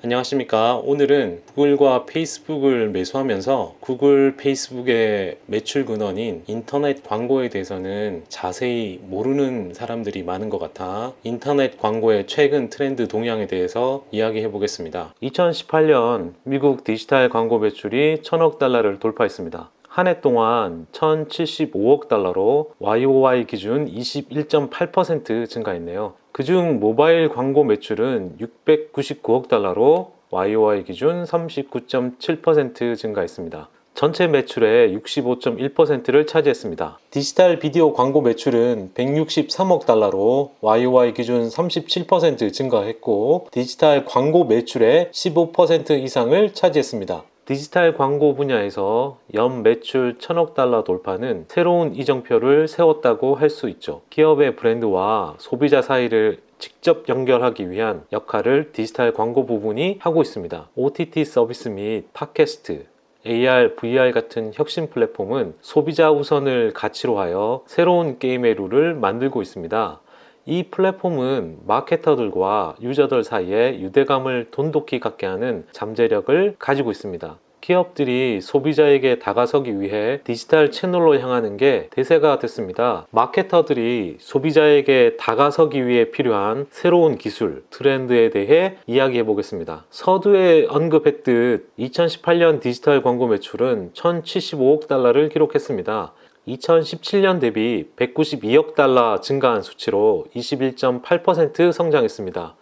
안녕하십니까. 오늘은 구글과 페이스북을 매수하면서 구글, 페이스북의 매출 근원인 인터넷 광고에 대해서는 자세히 모르는 사람들이 많은 것 같아 인터넷 광고의 최근 트렌드 동향에 대해서 이야기해 보겠습니다. 2018년 미국 디지털 광고 매출이 1000억 달러를 돌파했습니다. 한 해 동안 1075억 달러로 YOY 기준 21.8% 증가했네요. 그중 모바일 광고 매출은 699억 달러로 YOY 기준 39.7% 증가했습니다. 전체 매출의 65.1%를 차지했습니다. 디지털 비디오 광고 매출은 163억 달러로 YOY 기준 37% 증가했고 디지털 광고 매출의 15% 이상을 차지했습니다. 디지털 광고 분야에서 연 매출 1000억 달러 돌파는 새로운 이정표를 세웠다고 할 수 있죠. 기업의 브랜드와 소비자 사이를 직접 연결하기 위한 역할을 디지털 광고 부분이 하고 있습니다. OTT 서비스 및 팟캐스트, AR, VR 같은 혁신 플랫폼은 소비자 우선을 가치로 하여 새로운 게임의 룰을 만들고 있습니다. 이 플랫폼은 마케터들과 유저들 사이에 유대감을 돈독히 갖게 하는 잠재력을 가지고 있습니다. 기업들이 소비자에게 다가서기 위해 디지털 채널로 향하는 게 대세가 됐습니다. 마케터들이 소비자에게 다가서기 위해 필요한 새로운 기술, 트렌드에 대해 이야기해 보겠습니다. 서두에 언급했듯 2018년 디지털 광고 매출은 1075억 달러를 기록했습니다. 2017년 대비 192억 달러 증가한 수치로 21.8% 성장했습니다.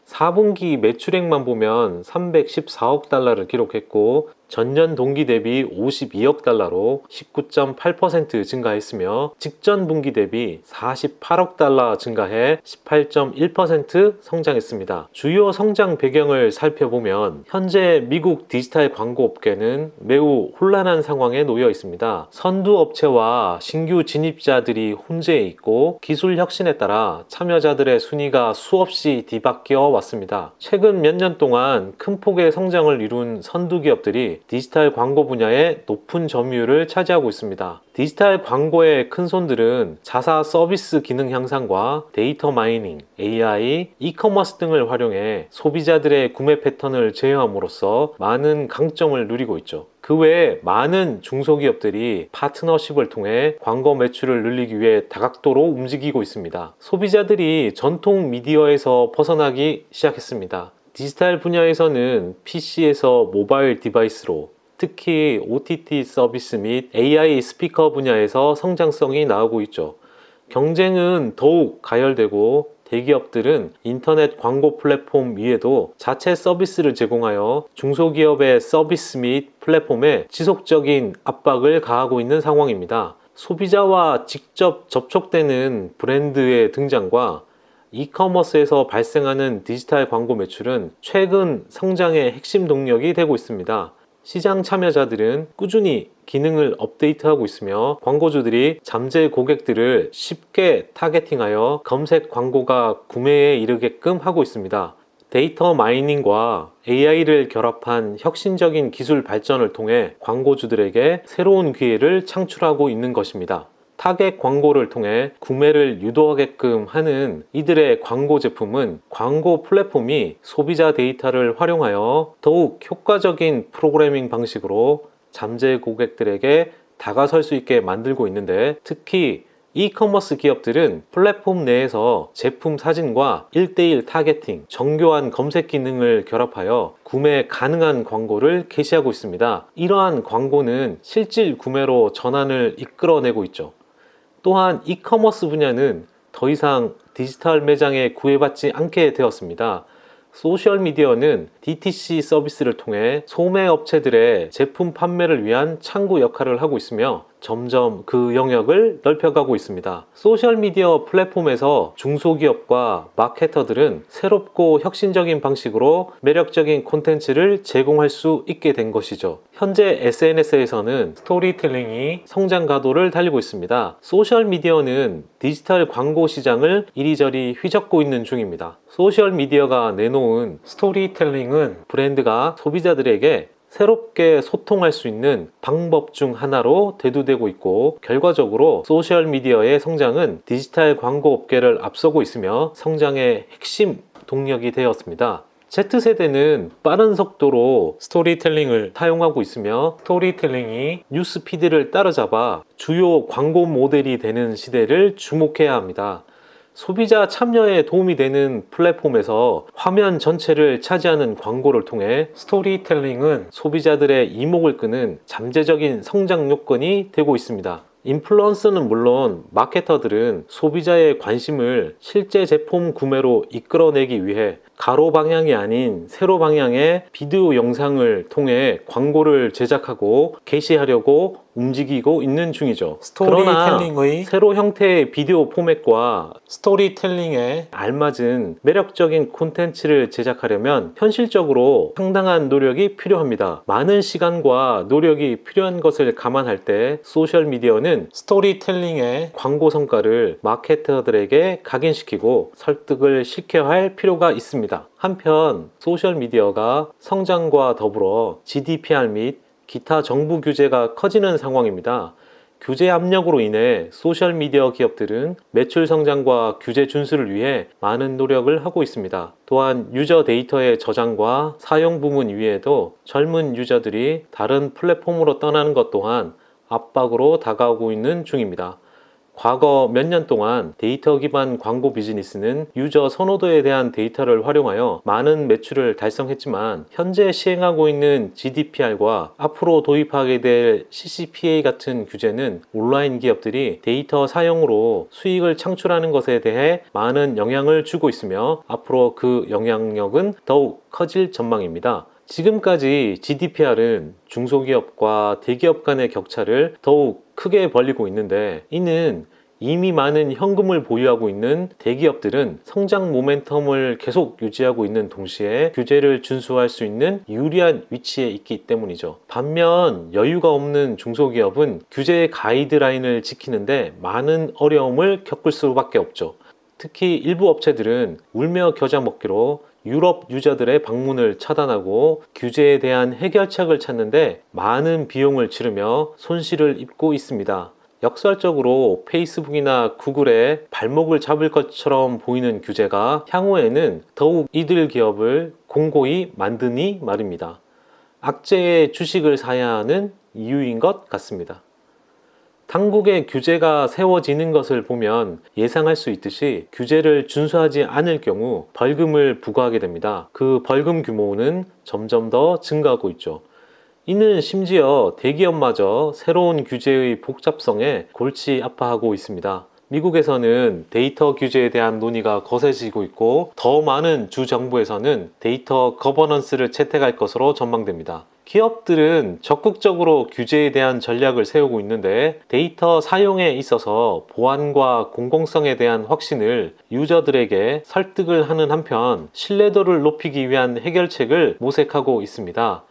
4분기 매출액만 보면 314억 달러를 기록했고 전년 동기 대비 52억 달러로 19.8% 증가했으며 직전 분기 대비 48억 달러 증가해 18.1% 성장했습니다. 주요 성장 배경을 살펴보면 현재 미국 디지털 광고 업계는 매우 혼란한 상황에 놓여 있습니다. 선두 업체와 신규 진입자들이 혼재해 있고 기술 혁신에 따라 참여자들의 순위가 수없이 뒤바뀌어 왔습니다. 최근 몇 년 동안 큰 폭의 성장을 이룬 선두 기업들이 디지털 광고 분야에 높은 점유율을 차지하고 있습니다. 디지털 광고의 큰손들은 자사 서비스 기능 향상과 데이터 마이닝, AI, 이커머스 등을 활용해 소비자들의 구매 패턴을 제어함으로써 많은 강점을 누리고 있죠. 그 외에 많은 중소기업들이 파트너십을 통해 광고 매출을 늘리기 위해 다각도로 움직이고 있습니다. 소비자들이 전통 미디어에서 벗어나기 시작했습니다. 디지털 분야에서는 PC에서 모바일 디바이스로 특히 OTT 서비스 및 AI 스피커 분야에서 성장성이 나오고 있죠. 경쟁은 더욱 가열되고 대기업들은 인터넷 광고 플랫폼 위에도 자체 서비스를 제공하여 중소기업의 서비스 및 플랫폼에 지속적인 압박을 가하고 있는 상황입니다. 소비자와 직접 접촉되는 브랜드의 등장과 이커머스에서 발생하는 디지털 광고 매출은 최근 성장의 핵심 동력이 되고 있습니다. 시장 참여자들은 꾸준히 기능을 업데이트하고 있으며 광고주들이 잠재 고객들을 쉽게 타겟팅하여 검색 광고가 구매에 이르게끔 하고 있습니다. 데이터 마이닝과 AI를 결합한 혁신적인 기술 발전을 통해 광고주들에게 새로운 기회를 창출하고 있는 것입니다. 타겟 광고를 통해 구매를 유도하게끔 하는 이들의 광고 제품은 광고 플랫폼이 소비자 데이터를 활용하여 더욱 효과적인 프로그래밍 방식으로 잠재 고객들에게 다가설 수 있게 만들고 있는데 특히 이커머스 기업들은 플랫폼 내에서 제품 사진과 1:1 타겟팅, 정교한 검색 기능을 결합하여 구매 가능한 광고를 게시하고 있습니다. 이러한 광고는 실질 구매로 전환을 이끌어내고 있죠. 또한 이커머스 분야는 더 이상 디지털 매장에 구애받지 않게 되었습니다. 소셜미디어는 DTC 서비스를 통해 소매 업체들의 제품 판매를 위한 창구 역할을 하고 있으며 점점 그 영역을 넓혀가고 있습니다. 소셜미디어 플랫폼에서 중소기업과 마케터들은 새롭고 혁신적인 방식으로 매력적인 콘텐츠를 제공할 수 있게 된 것이죠. 현재 SNS에서는 스토리텔링이 성장 가도를 달리고 있습니다. 소셜미디어는 디지털 광고 시장을 이리저리 휘젓고 있는 중입니다. 소셜미디어가 내놓은 스토리텔링은 브랜드가 소비자들에게 새롭게 소통할 수 있는 방법 중 하나로 대두되고 있고 결과적으로 소셜미디어의 성장은 디지털 광고 업계를 앞서고 있으며 성장의 핵심 동력이 되었습니다. Z세대는 빠른 속도로 스토리텔링을 사용하고 있으며 스토리텔링이 뉴스피드를 따라잡아 주요 광고 모델이 되는 시대를 주목해야 합니다. 소비자 참여에 도움이 되는 플랫폼에서 화면 전체를 차지하는 광고를 통해 스토리텔링은 소비자들의 이목을 끄는 잠재적인 성장 요건이 되고 있습니다. 인플루언서는 물론 마케터들은 소비자의 관심을 실제 제품 구매로 이끌어내기 위해 가로 방향이 아닌 세로 방향의 비디오 영상을 통해 광고를 제작하고 게시하려고 움직이고 있는 중이죠. 스토리텔링의 세로 형태의 비디오 포맷과 스토리텔링에 알맞은 매력적인 콘텐츠를 제작하려면 현실적으로 상당한 노력이 필요합니다. 많은 시간과 노력이 필요한 것을 감안할 때 소셜미디어는 스토리텔링의 광고 성과를 마케터들에게 각인시키고 설득을 시켜야 할 필요가 있습니다. 한편 소셜미디어가 성장과 더불어 GDPR 및 기타 정부 규제가 커지는 상황입니다. 규제 압력으로 인해 소셜미디어 기업들은 매출 성장과 규제 준수를 위해 많은 노력을 하고 있습니다. 또한 유저 데이터의 저장과 사용 부문 위에도 젊은 유저들이 다른 플랫폼으로 떠나는 것 또한 압박으로 다가오고 있는 중입니다. 과거 몇 년 동안 데이터 기반 광고 비즈니스는 유저 선호도에 대한 데이터를 활용하여 많은 매출을 달성했지만 현재 시행하고 있는 GDPR과 앞으로 도입하게 될 CCPA 같은 규제는 온라인 기업들이 데이터 사용으로 수익을 창출하는 것에 대해 많은 영향을 주고 있으며 앞으로 그 영향력은 더욱 커질 전망입니다. 지금까지 GDPR은 중소기업과 대기업 간의 격차를 더욱 크게 벌리고 있는데 이는 이미 많은 현금을 보유하고 있는 대기업들은 성장 모멘텀을 계속 유지하고 있는 동시에 규제를 준수할 수 있는 유리한 위치에 있기 때문이죠. 반면 여유가 없는 중소기업은 규제의 가이드라인을 지키는데 많은 어려움을 겪을 수밖에 없죠. 특히 일부 업체들은 울며 겨자 먹기로 유럽 유저들의 방문을 차단하고 규제에 대한 해결책을 찾는데 많은 비용을 치르며 손실을 입고 있습니다. 역설적으로 페이스북이나 구글의 발목을 잡을 것처럼 보이는 규제가 향후에는 더욱 이들 기업을 공고히 만드니 말입니다. 악재의 주식을 사야 하는 이유인 것 같습니다. 당국의 규제가 세워지는 것을 보면 예상할 수 있듯이 규제를 준수하지 않을 경우 벌금을 부과하게 됩니다. 그 벌금 규모는 점점 더 증가하고 있죠. 이는 심지어 대기업마저 새로운 규제의 복잡성에 골치 아파하고 있습니다. 미국에서는 데이터 규제에 대한 논의가 거세지고 있고 더 많은 주 정부에서는 데이터 거버넌스를 채택할 것으로 전망됩니다. 기업들은 적극적으로 규제에 대한 전략을 세우고 있는데 데이터 사용에 있어서 보안과 공공성에 대한 확신을 유저들에게 설득을 하는 한편 신뢰도를 높이기 위한 해결책을 모색하고 있습니다.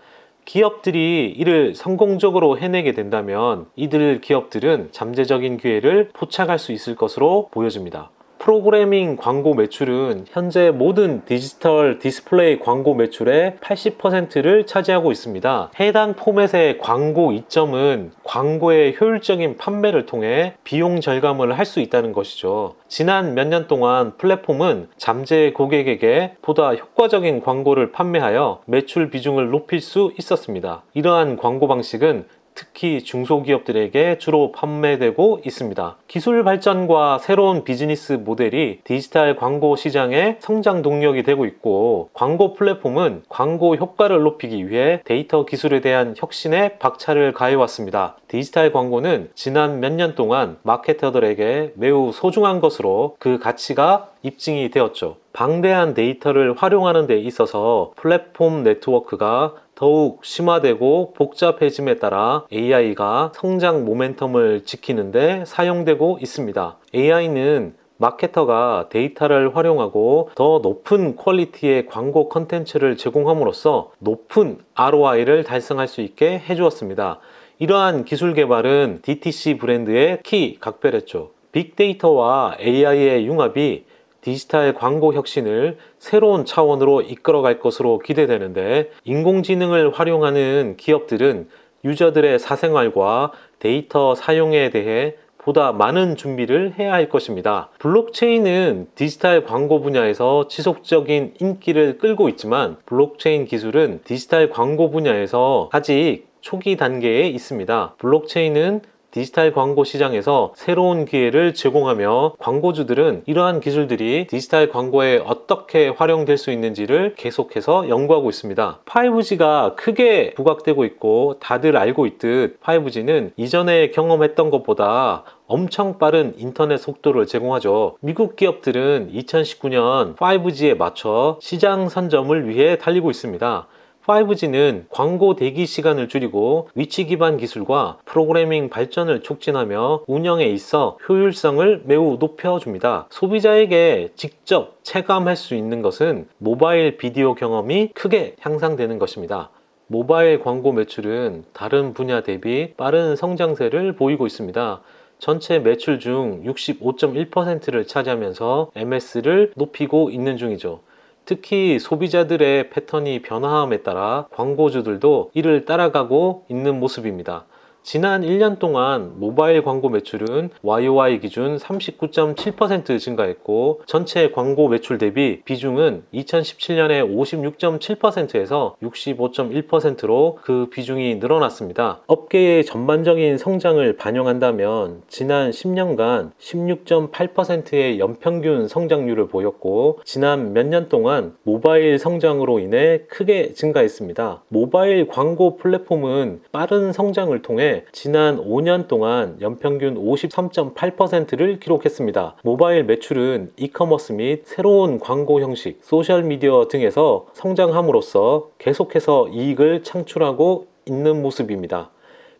기업들이 이를 성공적으로 해내게 된다면 이들 기업들은 잠재적인 기회를 포착할 수 있을 것으로 보여집니다. 프로그래밍 광고 매출은 현재 모든 디지털 디스플레이 광고 매출의 80%를 차지하고 있습니다. 해당 포맷의 광고 이점은 광고의 효율적인 판매를 통해 비용 절감을 할 수 있다는 것이죠. 지난 몇 년 동안 플랫폼은 잠재 고객에게 보다 효과적인 광고를 판매하여 매출 비중을 높일 수 있었습니다. 이러한 광고 방식은 특히 중소기업들에게 주로 판매되고 있습니다. 기술 발전과 새로운 비즈니스 모델이 디지털 광고 시장의 성장 동력이 되고 있고 광고 플랫폼은 광고 효과를 높이기 위해 데이터 기술에 대한 혁신에 박차를 가해왔습니다. 디지털 광고는 지난 몇 년 동안 마케터들에게 매우 소중한 것으로 그 가치가 입증이 되었죠. 방대한 데이터를 활용하는 데 있어서 플랫폼 네트워크가 더욱 심화되고 복잡해짐에 따라 AI가 성장 모멘텀을 지키는데 사용되고 있습니다. AI는 마케터가 데이터를 활용하고 더 높은 퀄리티의 광고 컨텐츠를 제공함으로써 높은 ROI를 달성할 수 있게 해주었습니다. 이러한 기술 개발은 DTC 브랜드의 키 각별했죠. 빅데이터와 AI의 융합이 디지털 광고 혁신을 새로운 차원으로 이끌어갈 것으로 기대되는데 인공지능을 활용하는 기업들은 유저들의 사생활과 데이터 사용에 대해 보다 많은 준비를 해야 할 것입니다. 블록체인은 디지털 광고 분야에서 지속적인 인기를 끌고 있지만 블록체인 기술은 디지털 광고 분야에서 아직 초기 단계에 있습니다. 블록체인은 디지털 광고 시장에서 새로운 기회를 제공하며 광고주들은 이러한 기술들이 디지털 광고에 어떻게 활용될 수 있는지를 계속해서 연구하고 있습니다. 5G가 크게 부각되고 있고 다들 알고 있듯 5G는 이전에 경험했던 것보다 엄청 빠른 인터넷 속도를 제공하죠. 미국 기업들은 2019년 5G에 맞춰 시장 선점을 위해 달리고 있습니다. 5G는 광고 대기 시간을 줄이고 위치 기반 기술과 프로그래밍 발전을 촉진하며 운영에 있어 효율성을 매우 높여줍니다. 소비자에게 직접 체감할 수 있는 것은 모바일 비디오 경험이 크게 향상되는 것입니다. 모바일 광고 매출은 다른 분야 대비 빠른 성장세를 보이고 있습니다. 전체 매출 중 65.1%를 차지하면서 MS를 높이고 있는 중이죠. 특히 소비자들의 패턴이 변화함에 따라 광고주들도 이를 따라가고 있는 모습입니다. 지난 1년 동안 모바일 광고 매출은 YOY 기준 39.7% 증가했고 전체 광고 매출 대비 비중은 2017년에 56.7%에서 65.1%로 그 비중이 늘어났습니다. 업계의 전반적인 성장을 반영한다면 지난 10년간 16.8%의 연평균 성장률을 보였고 지난 몇 년 동안 모바일 성장으로 인해 크게 증가했습니다. 모바일 광고 플랫폼은 빠른 성장을 통해 지난 5년 동안 연평균 53.8%를 기록했습니다. 모바일 매출은 이커머스 및 새로운 광고 형식, 소셜미디어 등에서 성장함으로써 계속해서 이익을 창출하고 있는 모습입니다.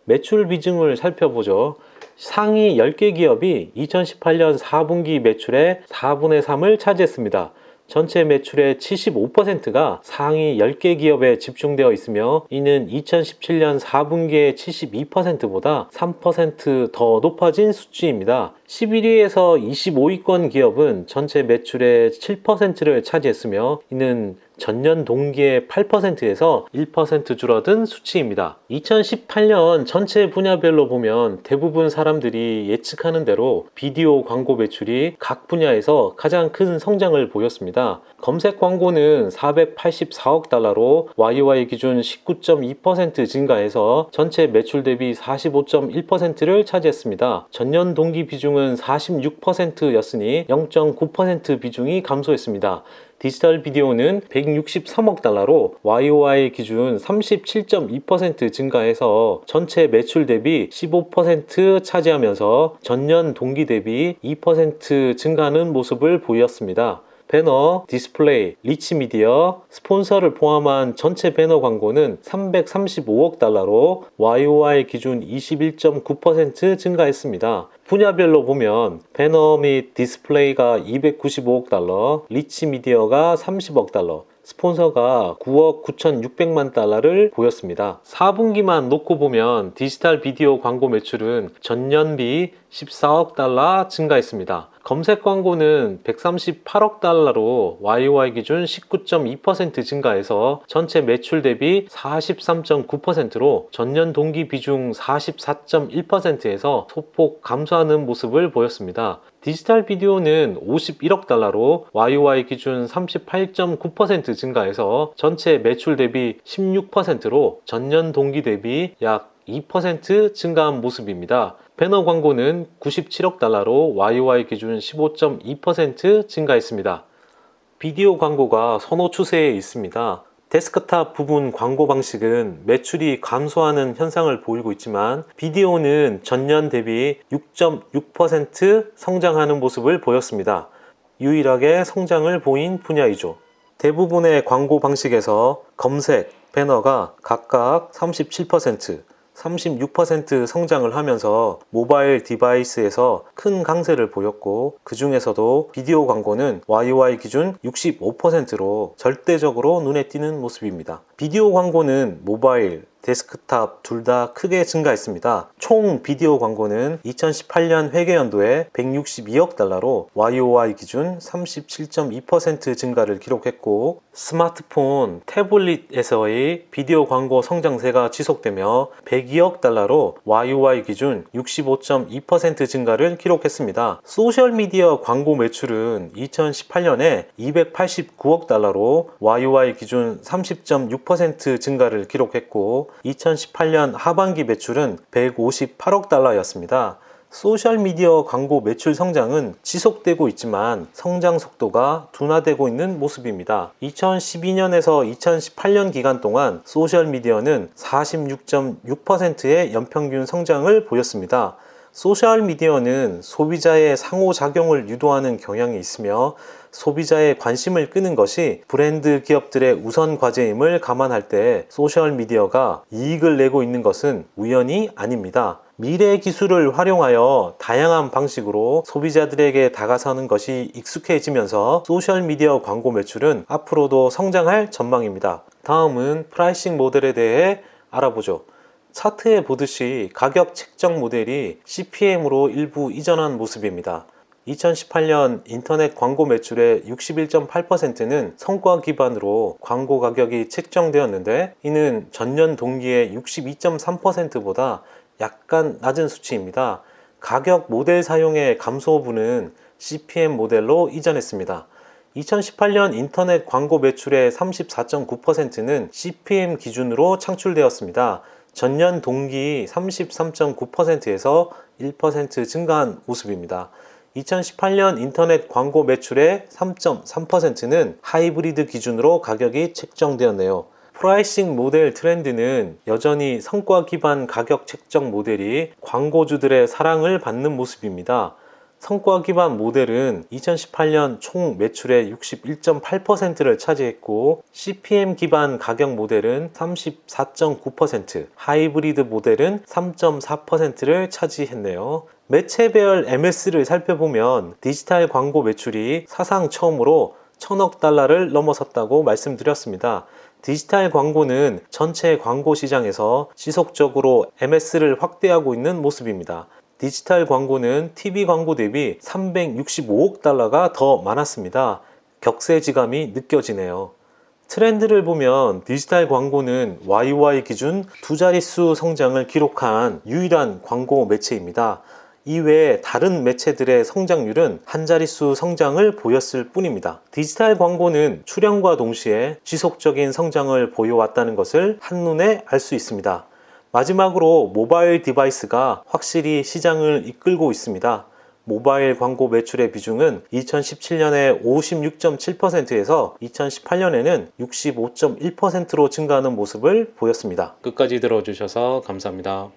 매출 비중을 살펴보죠. 상위 10개 기업이 2018년 4분기 매출의 4분의 3을 차지했습니다. 전체 매출의 75%가 상위 10개 기업에 집중되어 있으며 이는 2017년 4분기의 72%보다 3% 더 높아진 수치입니다. 11위에서 25위권 기업은 전체 매출의 7%를 차지했으며 이는 전년 동기의 8%에서 1% 줄어든 수치입니다. 2018년 전체 분야별로 보면 대부분 사람들이 예측하는 대로 비디오 광고 매출이 각 분야에서 가장 큰 성장을 보였습니다. 검색 광고는 484억 달러로 YOY 기준 19.2% 증가해서 전체 매출 대비 45.1%를 차지했습니다. 전년 동기 비중은 46%였으니 0.9% 비중이 감소했습니다. 디지털 비디오는 163억 달러로 YOY 기준 37.2% 증가해서 전체 매출 대비 15% 차지하면서 전년 동기 대비 2% 증가하는 모습을 보였습니다. 배너, 디스플레이, 리치미디어, 스폰서를 포함한 전체 배너 광고는 335억 달러로 YOY 기준 21.9% 증가했습니다. 분야별로 보면 배너 및 디스플레이가 295억 달러, 리치미디어가 30억 달러, 스폰서가 9억 9,600만 달러를 보였습니다. 4분기만 놓고 보면 디지털 비디오 광고 매출은 전년비 14억 달러 증가했습니다. 검색 광고는 138억 달러로 YOY 기준 19.2% 증가해서 전체 매출 대비 43.9%로 전년 동기 비중 44.1%에서 소폭 감소하는 모습을 보였습니다. 디지털 비디오는 51억 달러로 YOY 기준 38.9% 증가해서 전체 매출 대비 16%로 전년 동기 대비 약 2% 증가한 모습입니다. 배너 광고는 97억 달러로 YOY 기준 15.2% 증가했습니다. 비디오 광고가 선호 추세에 있습니다. 데스크탑 부분 광고 방식은 매출이 감소하는 현상을 보이고 있지만 비디오는 전년 대비 6.6% 성장하는 모습을 보였습니다. 유일하게 성장을 보인 분야이죠. 대부분의 광고 방식에서 검색, 배너가 각각 37%, 36% 성장을 하면서 모바일 디바이스에서 큰 강세를 보였고 그 중에서도 비디오 광고는 YOY 기준 65%로 절대적으로 눈에 띄는 모습입니다. 비디오 광고는 모바일, 데스크탑 둘 다 크게 증가했습니다. 총 비디오 광고는 2018년 회계연도에 162억 달러로 YOY 기준 37.2% 증가를 기록했고, 스마트폰, 태블릿에서의 비디오 광고 성장세가 지속되며 102억 달러로 YOY 기준 65.2% 증가를 기록했습니다. 소셜미디어 광고 매출은 2018년에 289억 달러로 YOY 기준 30.6% 증가를 기록했고, 2018년 하반기 매출은 158억 달러였습니다. 소셜미디어 광고 매출 성장은 지속되고 있지만 성장 속도가 둔화되고 있는 모습입니다. 2012년에서 2018년 기간 동안 소셜미디어는 46.6%의 연평균 성장을 보였습니다. 소셜미디어는 소비자의 상호작용을 유도하는 경향이 있으며 소비자의 관심을 끄는 것이 브랜드 기업들의 우선 과제임을 감안할 때 소셜미디어가 이익을 내고 있는 것은 우연이 아닙니다. 미래 기술을 활용하여 다양한 방식으로 소비자들에게 다가서는 것이 익숙해지면서 소셜미디어 광고 매출은 앞으로도 성장할 전망입니다. 다음은 프라이싱 모델에 대해 알아보죠. 차트에 보듯이 가격 책정 모델이 CPM으로 일부 이전한 모습입니다. 2018년 인터넷 광고 매출의 61.8%는 성과 기반으로 광고 가격이 책정되었는데, 이는 전년 동기의 62.3%보다 약간 낮은 수치입니다. 가격 모델 사용의 감소분은 CPM 모델로 이전했습니다. 2018년 인터넷 광고 매출의 34.9%는 CPM 기준으로 창출되었습니다. 전년 동기 33.9%에서 1% 증가한 모습입니다. 2018년 인터넷 광고 매출의 3.3%는 하이브리드 기준으로 가격이 책정되었네요. 프라이싱 모델 트렌드는 여전히 성과 기반 가격 책정 모델이 광고주들의 사랑을 받는 모습입니다. 성과 기반 모델은 2018년 총 매출의 61.8%를 차지했고, CPM 기반 가격 모델은 34.9%, 하이브리드 모델은 3.4%를 차지했네요. 매체별 MS를 살펴보면 디지털 광고 매출이 사상 처음으로 1000억 달러를 넘어섰다고 말씀드렸습니다. 디지털 광고는 전체 광고 시장에서 지속적으로 MS를 확대하고 있는 모습입니다. 디지털 광고는 TV 광고 대비 365억 달러가 더 많았습니다. 격세지감이 느껴지네요. 트렌드를 보면 디지털 광고는 YOY 기준 두 자릿수 성장을 기록한 유일한 광고 매체입니다. 이외에 다른 매체들의 성장률은 한 자릿수 성장을 보였을 뿐입니다. 디지털 광고는 출현과 동시에 지속적인 성장을 보여왔다는 것을 한눈에 알 수 있습니다. 마지막으로 모바일 디바이스가 확실히 시장을 이끌고 있습니다. 모바일 광고 매출의 비중은 2017년에 56.7%에서 2018년에는 65.1%로 증가하는 모습을 보였습니다. 끝까지 들어주셔서 감사합니다.